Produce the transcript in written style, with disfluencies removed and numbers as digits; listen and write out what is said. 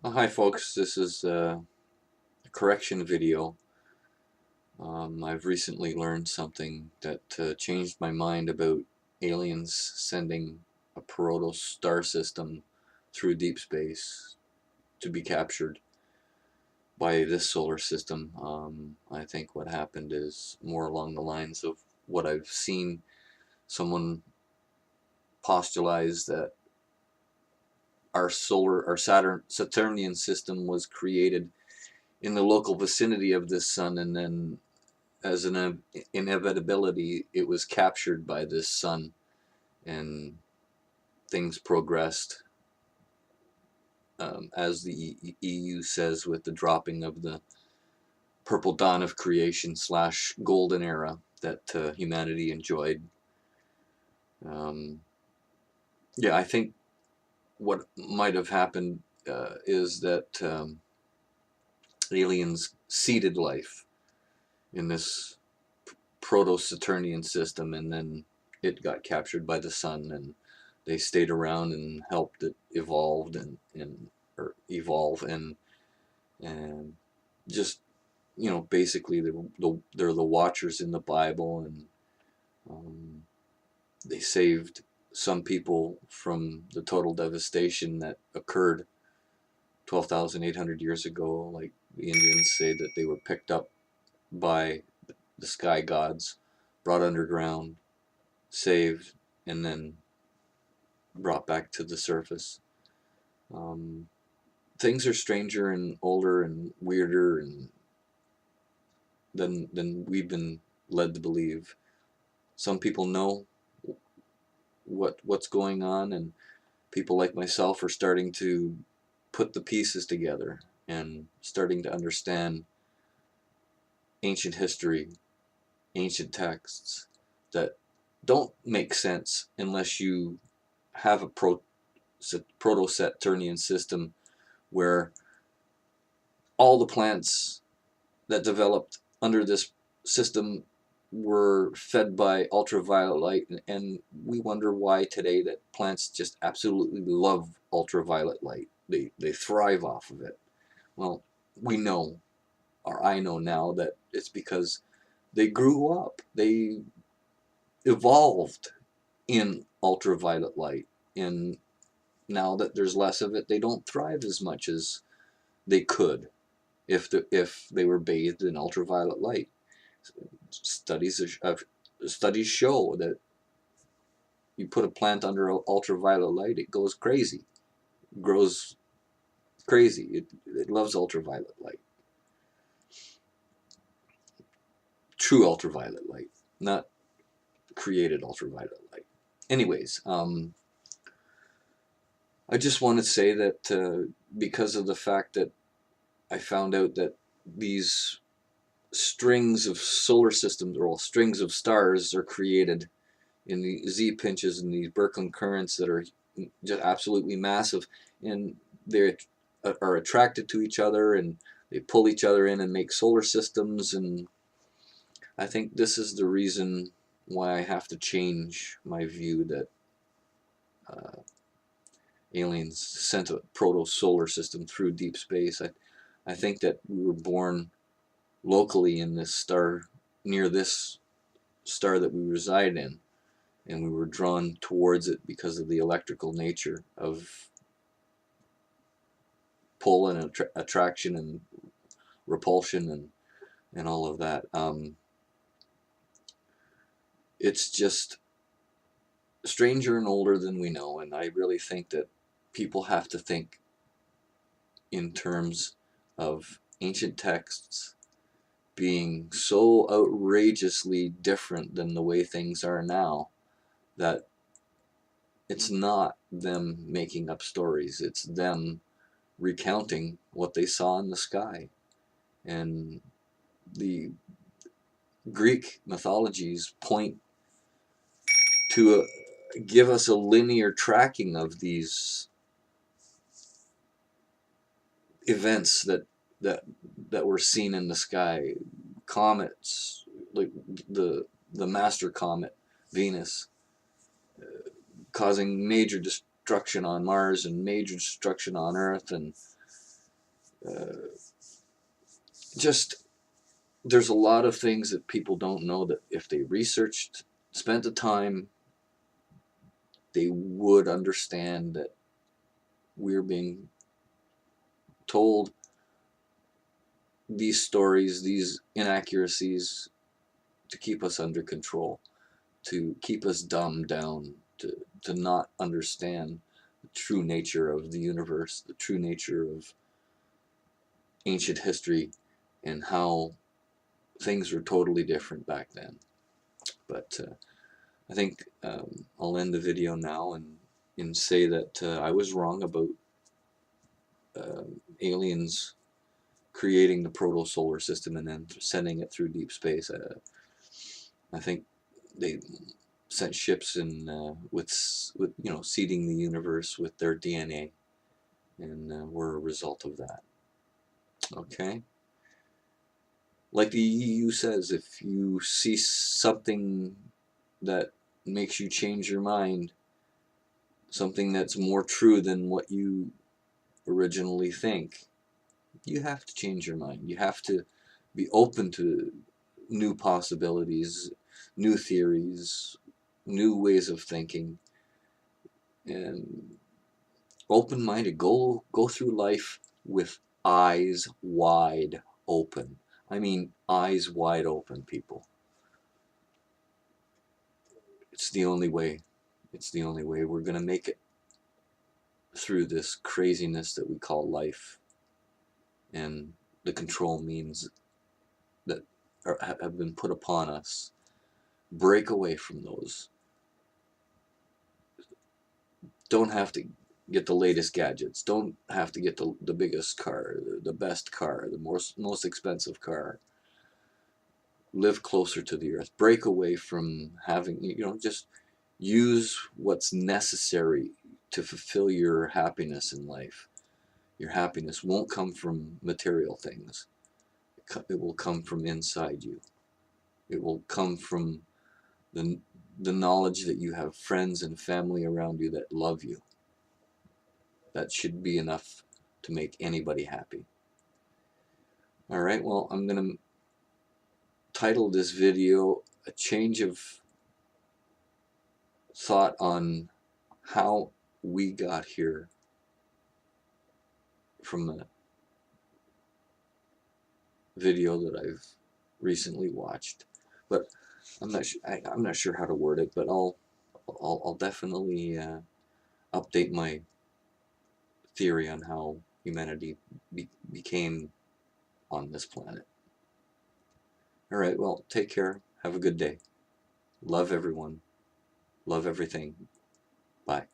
Hi folks, this is a correction video. I've recently learned something that changed my mind about aliens sending a proto star system through deep space to be captured by this solar system. I think what happened is more along the lines of what I've seen someone postulate, that our Saturnian system was created in the local vicinity of this sun, and then as an inevitability, it was captured by this sun, and things progressed, as the EU says, with the dropping of the purple dawn of creation slash golden era that humanity enjoyed. Um, yeah, I think what might have happened is that aliens seeded life in this proto-Saturnian system, and then it got captured by the sun, and they stayed around and helped it evolve, and just, basically they're the watchers in the Bible, and um, they saved some people from the total devastation that occurred 12,800 years ago. Like, the Indians say that they were picked up by the sky gods, brought underground, saved, and then brought back to the surface. Um, Things are stranger and older and weirder and than we've been led to believe. Some people know what's going on, and people like myself are starting to put the pieces together and starting to understand ancient history, ancient texts that don't make sense unless you have a proto-Saturnian system where all the plants that developed under this system were fed by ultraviolet light, and we wonder why today that plants just absolutely love ultraviolet light. They thrive off of it. Well, we know, or I know now, that it's because they grew up, they evolved in ultraviolet light, and now that there's less of it, they don't thrive as much as they could if they were bathed in ultraviolet light. Studies show that you put a plant under ultraviolet light, it goes crazy, it grows crazy. It loves ultraviolet light, true ultraviolet light, not created ultraviolet light. Anyways, I just want to say that because of the fact that I found out that these strings of solar systems, or strings of stars, are created in the Z pinches and these Birkeland currents that are just absolutely massive, and they are attracted to each other, and they pull each other in and make solar systems. And I think this is the reason why I have to change my view that uh, aliens sent a proto-solar system through deep space. I think that we were born locally in this star, near this star that we reside in, and we were drawn towards it because of the electrical nature of pull and attraction and repulsion, and all of that. It's just stranger and older than we know, and I really think that people have to think in terms of ancient texts being so outrageously different than the way things are now, that it's not them making up stories, it's them recounting what they saw in the sky. And the Greek mythologies point to give us a linear tracking of these events that that were seen in the sky. Comets, like the master comet Venus, causing major destruction on Mars and major destruction on Earth, and Just there's a lot of things that people don't know that if they researched, spent the time, they would understand that we're being told these stories, these inaccuracies to keep us under control, to keep us dumbed down, to not understand the true nature of the universe, the true nature of ancient history, and how things were totally different back then. But I think I'll end the video now and say that I was wrong about aliens creating the proto solar system and then sending it through deep space. I think they sent ships in with seeding the universe with their DNA, and we're a result of that. Okay. Like the EU says, if you see something that makes you change your mind, something that's more true than what you originally think, you have to change your mind. You have to be open to new possibilities, new theories, new ways of thinking, and open-minded. Go through life with eyes wide open. I mean, eyes wide open, people. It's the only way. It's the only way we're going to make it through this craziness that we call life, and the control means that have been put upon us. Break away from those. Don't have to get the latest gadgets. Don't have to get the biggest car, the best car, the most expensive car. Live closer to the earth. Break away from having, just use what's necessary to fulfill your happiness in life. Your happiness won't come from material things. It will come from inside you. It will come from the knowledge that you have friends and family around you that love you. That should be enough to make anybody happy. Alright, well, I'm going to title this video A Change of Thought on How We Got Here, from a video that I've recently watched. But I'm not sure how to word it, but I'll definitely update my theory on how humanity became on this planet. Alright, well, take care. Have a good day. Love everyone. Love everything. Bye.